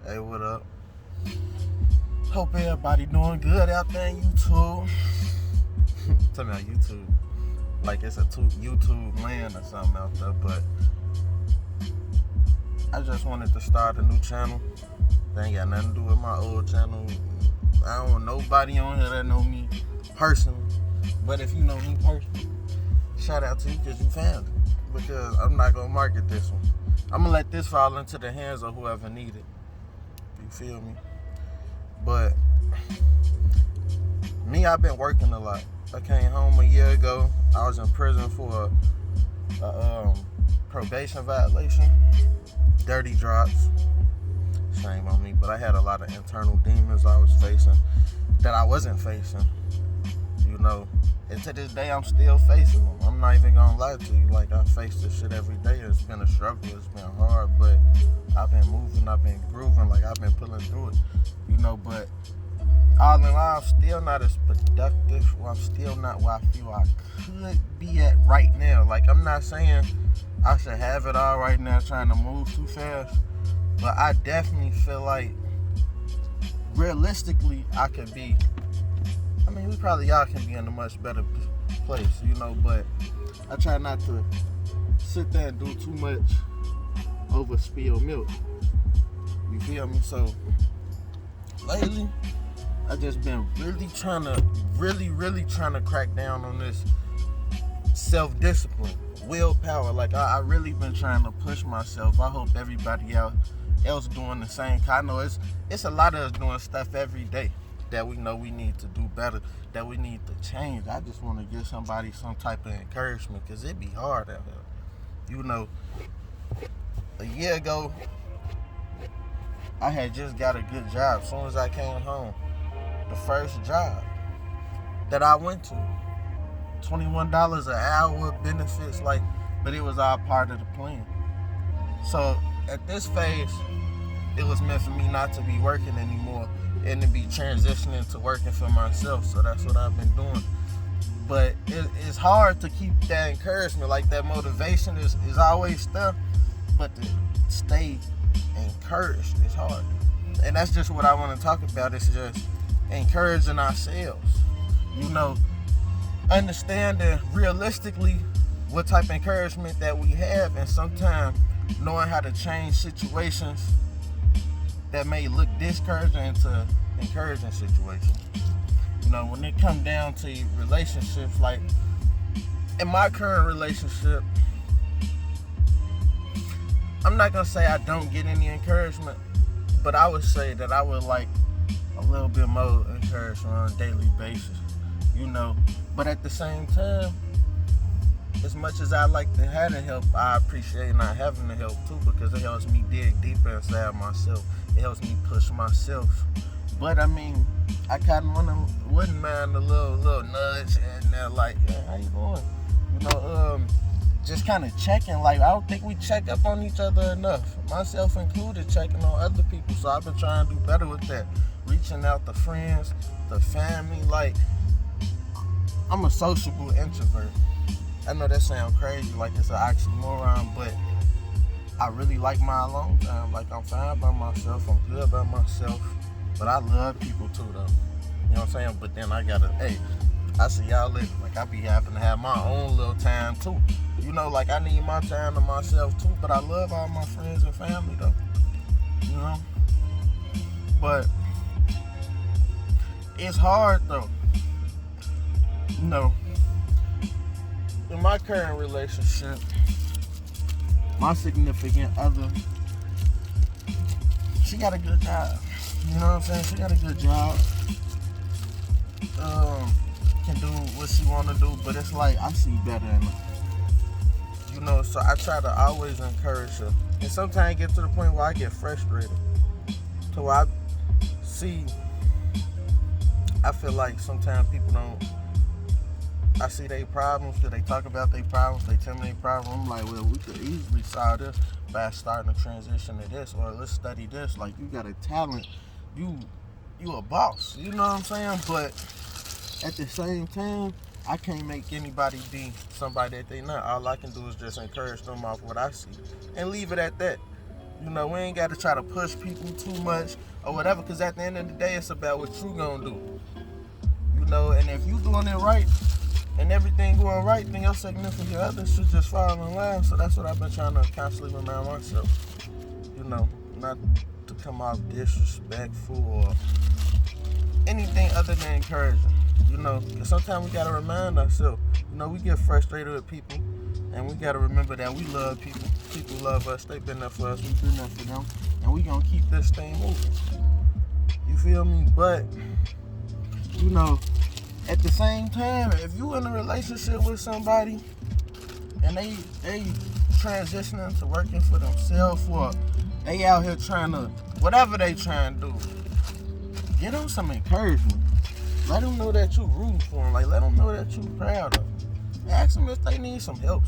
Hey, what up? Hope everybody doing good out there on YouTube. Tell me on YouTube. Like it's a YouTube land or something out there, but I just wanted to start a new channel. That ain't got nothing to do with my old channel. I don't want nobody on here that know me personally. But if you know me personally, shout out to you because you found it. Because I'm not going to market this one. I'm going to let this fall into the hands of whoever need it. You feel me? But me, I've been working a lot. I came home a year ago. I was in prison for a probation violation. Dirty drops. Shame on me. But I had a lot of internal demons I was facing that I wasn't facing. You know. And to this day, I'm still facing them. I'm not even gonna lie to you. Like, I face this shit every day. It's been a struggle. It's been hard. But I've been moving. I've been grooving. Like, I've been pulling through it. You know, but all in all, I'm still not as productive. Or I'm still not where I feel I could be at right now. Like, I'm not saying I should have it all right now trying to move too fast. But I definitely feel like, realistically, I could be... I mean, we probably all can be in a much better place, you know, but I try not to sit there and do too much over spilled milk. You feel me? So, lately, I just been really trying to crack down on this self-discipline, willpower. Like, I really been trying to push myself. I hope everybody else doing the same. I know it's a lot of us doing stuff every day that we know we need to do better, that we need to change. I just want to give somebody some type of encouragement because it be hard out here. You know, a year ago, I had just got a good job. As soon as I came home, the first job that I went to, $21 an hour, benefits, like, but it was all part of the plan. So at this phase, it was meant for me not to be working anymore and to be transitioning to working for myself. So that's what I've been doing. But it's hard to keep that encouragement, like that motivation is always there, but to stay encouraged is hard. And that's just what I want to talk about. It's just encouraging ourselves. You know, understanding realistically what type of encouragement that we have, and sometimes knowing how to change situations that may look discouraging into encouraging situations. You know, when it comes down to relationships, like in my current relationship, I'm not gonna say I don't get any encouragement, but I would say that I would like a little bit more encouragement on a daily basis. You know, but at the same time, as much as I like to have the help, I appreciate not having the help too, because it helps me dig deeper inside myself. It helps me push myself. But I mean, I kind of wouldn't mind a little nudge and they're like, yeah, how you doing? You know, just kind of checking. Like, I don't think we check up on each other enough. Myself included, checking on other people. So I've been trying to do better with that. Reaching out to friends, to family. Like, I'm a sociable introvert. I know that sounds crazy, like it's an oxymoron, but I really like my alone time. Like, I'm fine by myself, I'm good by myself, but I love people too, though. You know what I'm saying? But then I see y'all later. Like, I be having to have my own little time too. You know, like, I need my time to myself too, but I love all my friends and family, though. You know? But it's hard, though. You know, in my current relationship, my significant other, she got a good job. You know what I'm saying? She got a good job. Can do what she want to do, but it's like, I see better in her. You know, so I try to always encourage her. And sometimes I get to the point where I get frustrated. So I feel like sometimes people don't, I see their problems, because they talk about their problems, they tell me their problems. I'm like, well, we could easily solve this by starting a transition to this, or let's study this. Like, you got a talent, you a boss, you know what I'm saying? But at the same time, I can't make anybody be somebody that they not. All I can do is just encourage them off what I see and leave it at that. You know, we ain't got to try to push people too much or whatever, because at the end of the day, it's about what you gonna do. You know, and if you doing it right and everything going right, then your significant other should just fall in line. So that's what I've been trying to constantly remind myself. You know, not to come off disrespectful or anything other than encouraging. You know, because sometimes we got to remind ourselves, you know, we get frustrated with people, and we got to remember that we love people. People love us. They've been there for us. We've been there for them. And we going to keep this thing moving. You feel me? But, you know, at the same time, if you in a relationship with somebody and they transitioning to working for themselves, or they out here trying to, whatever they trying to do, give them some encouragement. Let them know that you rooting for them. Like, let them know that you proud of them. Ask them if they need some help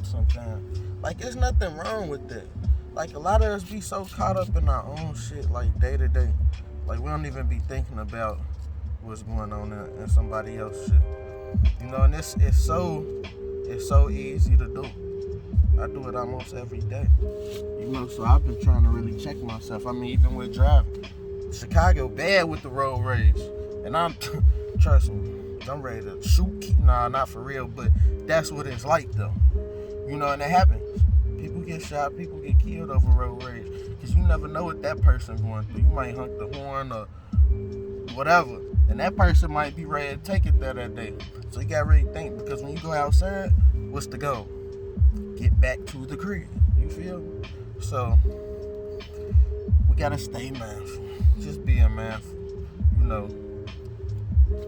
sometimes. Like, there's nothing wrong with that. Like, a lot of us be so caught up in our own shit, like, day to day. Like, we don't even be thinking about what's going on in somebody else's shit. You know, and it's so easy to do. I do it almost every day. You know, so I've been trying to really check myself. I mean, even with driving. Chicago bad with the road rage. And trust me, I'm ready to shoot. Nah, not for real, but that's what it's like, though. You know, and it happens. People get shot, people get killed over road rage. Because you never know what that person's going through. You might honk the horn or whatever. And that person might be ready to take it there that day. So you gotta really think, because when you go outside, what's the goal? Get back to the crib. You feel me? So, we gotta stay mindful. Just being mindful. You know,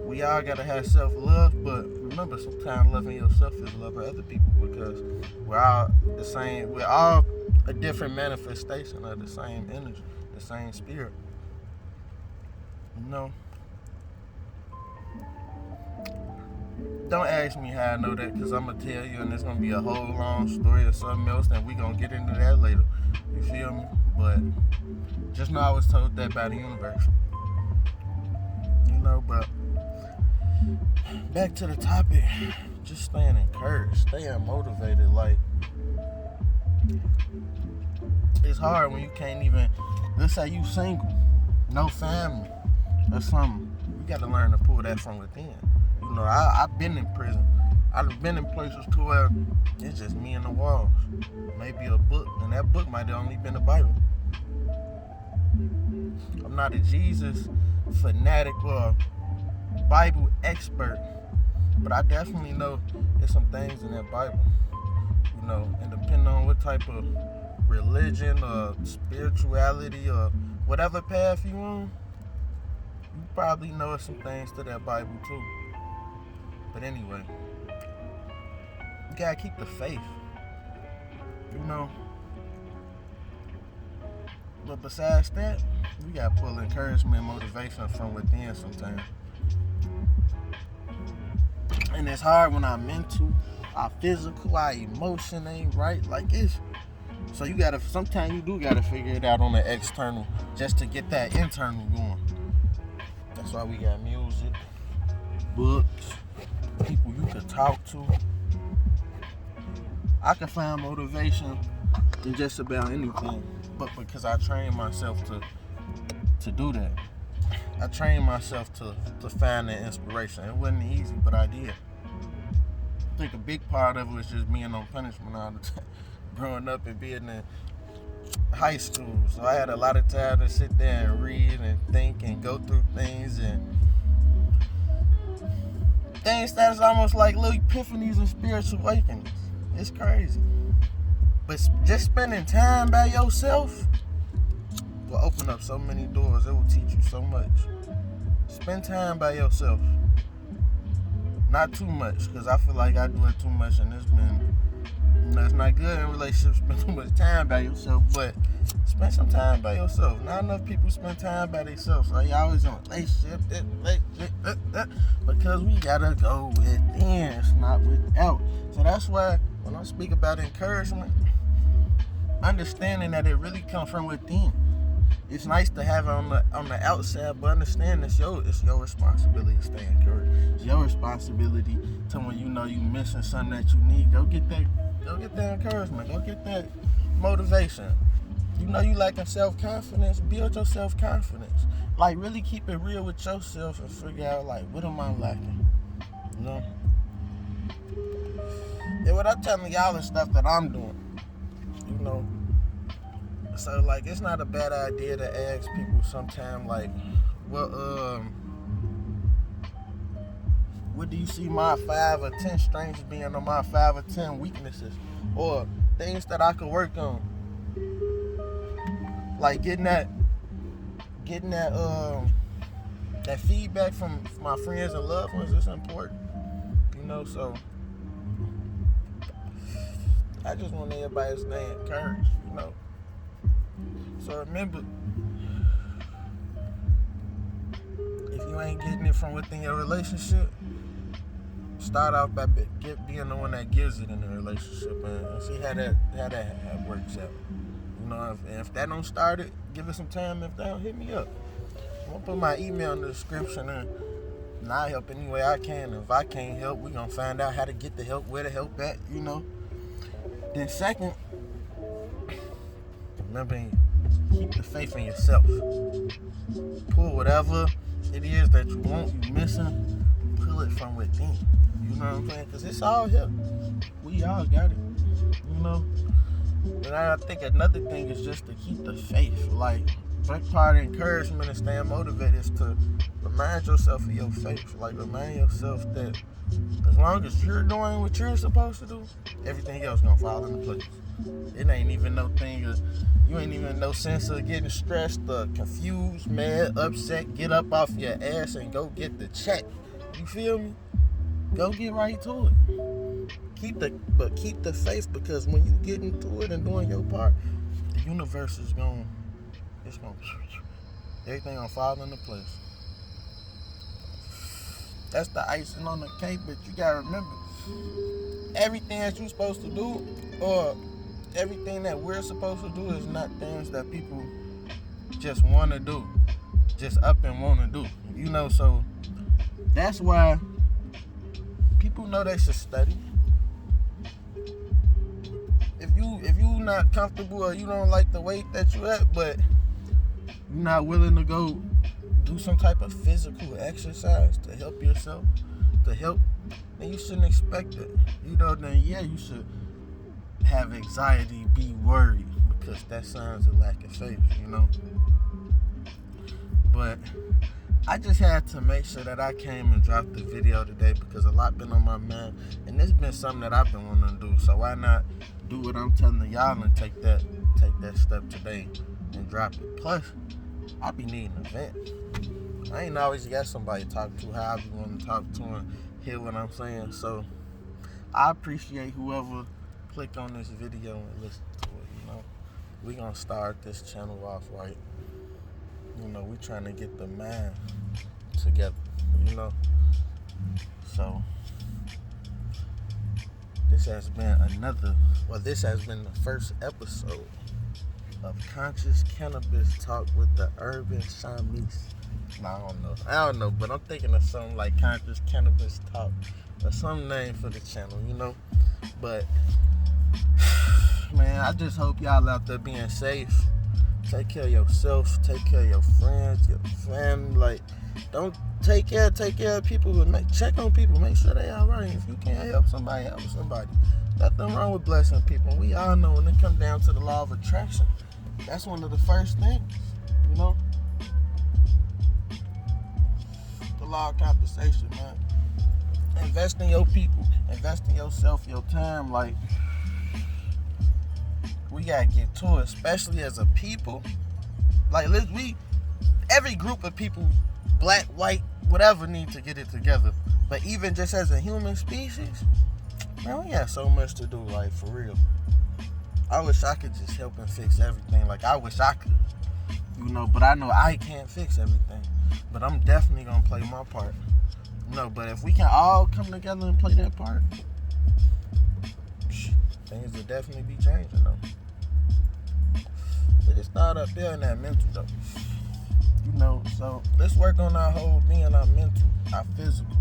we all gotta have self-love, but remember, sometimes loving yourself is loving other people, because we're all the same. We're all a different manifestation of the same energy, the same spirit. You know? Don't ask me how I know that, because I'm going to tell you, and it's going to be a whole long story or something else, and we're going to get into that later. You feel me? But just know I was told that by the universe. You know, but back to the topic, just staying encouraged, staying motivated. Like, it's hard when you can't even, let's say you single, no family or something. You got to learn to pull that from within. You know, I've been in prison. I've been in places to where it's just me and the walls. Maybe a book, and that book might have only been the Bible. I'm not a Jesus fanatic or Bible expert, but I definitely know there's some things in that Bible. You know, and depending on what type of religion or spirituality or whatever path you on, you probably know some things to that Bible too. But anyway, you gotta keep the faith, you know. But besides that, we gotta pull encouragement and motivation from within sometimes. And it's hard when our mental, our physical, our emotion ain't right. Like, it's, so you gotta, sometimes you do gotta figure it out on the external just to get that internal going. That's why we got music, books, people you could talk to. I can find motivation in just about anything, but because I train myself to do that. I trained myself to find that inspiration. It wasn't easy, but I did. I think a big part of it was just being on punishment all the time. Growing up and being in high school. So I had a lot of time to sit there and read and think and go through things, and things that is almost like little epiphanies and spiritual awakenings. It's crazy. But just spending time by yourself will open up so many doors. It will teach you so much. Spend time by yourself. Not too much, because I feel like I do it too much, and it's been, you know, it's not good in relationships, spend too much time by yourself, but spend some time by yourself. Not enough people spend time by themselves. So you always in a relationship, because we gotta go within, it's not without. So that's why when I speak about encouragement, understanding that it really comes from within. It's nice to have it on the outside, but understand it's your responsibility to stay encouraged. It's your responsibility to, when you know you missing something that you need, go get that encouragement, go get that motivation. You know you lacking self-confidence, build your self-confidence. Like, really keep it real with yourself and figure out, like, what am I lacking? You know? And what I'm telling y'all is stuff that I'm doing. You know? So, like, it's not a bad idea to ask people sometime, like, well, what do you see my 5 or 10 strengths being on my 5 or 10 weaknesses? Or things that I could work on. Like getting that feedback from my friends and loved ones is important. You know, so I just want everybody to stay encouraged, you know. So remember, if you ain't getting it from within your relationship, start off by being the one that gives it in the relationship and see how that works out. You know, if that don't start it, give it some time. If that don't, hit me up. I'm gonna put my email in the description and I'll help any way I can. If I can't help, we gonna find out how to get the help, where the help at, you know. Then second, remember, keep the faith in yourself. Pull whatever it is that you want, you missing, pull it from within. You know what I'm saying? Because it's all here. We all got it. You know? And I think another thing is just to keep the faith. Like, big part of encouragement and staying motivated is to remind yourself of your faith. Like, remind yourself that as long as you're doing what you're supposed to do, everything else gonna fall into place. It ain't even no thing of, you ain't even no sense of getting stressed or confused, mad, upset. Get up off your ass and go get the check. You feel me? Go get right to it. Keep the faith, because when you get into it and doing your part, the universe is everything gonna fall into place. That's the icing on the cake, but you gotta remember, everything that you're supposed to do, or everything that we're supposed to do, is not things that people just want to do, just up and want to do. You know, so that's why people know they should study. If you not comfortable or you don't like the weight that you at, but you're not willing to go do some type of physical exercise to help yourself, then you shouldn't expect it. You know, then yeah, you should have anxiety, be worried, because that signs a lack of faith, you know. But I just had to make sure that I came and dropped the video today, because a lot been on my mind, and it's been something that I've been wanting to do. So why not do what I'm telling y'all and take that step today and drop it. Plus, I be needing a vent. I ain't always got somebody to talk to how I be wanting to talk to and hear what I'm saying. So I appreciate whoever click on this video and listen to it. You know, we gonna start this channel off right. You know, we trying to get the mind together, you know. So this has been the first episode of Conscious-Cannabis Talk with the Urban Shamis. I don't know, but I'm thinking of something like Conscious-Cannabis Talk or some name for the channel, you know. But man, I just hope y'all out there being safe. Take care of yourself, take care of your friends, your family. Like, don't take care of people, but check on people, make sure they all right. If you can't help somebody, help somebody. Nothing wrong with blessing people. We all know when it comes down to the law of attraction, that's one of the first things, you know. The law of compensation, man. Invest in your people, invest in yourself, your time. Like, we gotta get to it, especially as a people. Like, every group of people, black, white, whatever, need to get it together. But even just as a human species, man, we got so much to do, like, for real. I wish I could just help and fix everything. Like, I wish I could, you know, but I know I can't fix everything. But I'm definitely gonna play my part. You know, but if we can all come together and play that part, things will definitely be changing, though. But it started up there in that mental, though. You know, so let's work on our whole being, our mental, our physical,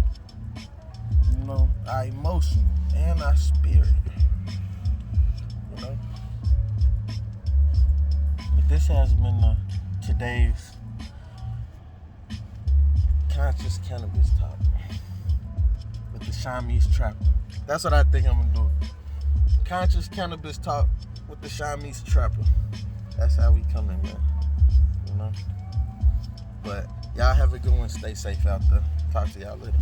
you know, our emotional, and our spirit. You know? But this has been today's Conscious Cannabis talk with the Siamese Trapper. That's what I think I'm gonna do. Conscious Cannabis talk with the Siamese Trapper. That's how we coming, man. You know? But y'all have a good one. Stay safe out there. Talk to y'all later.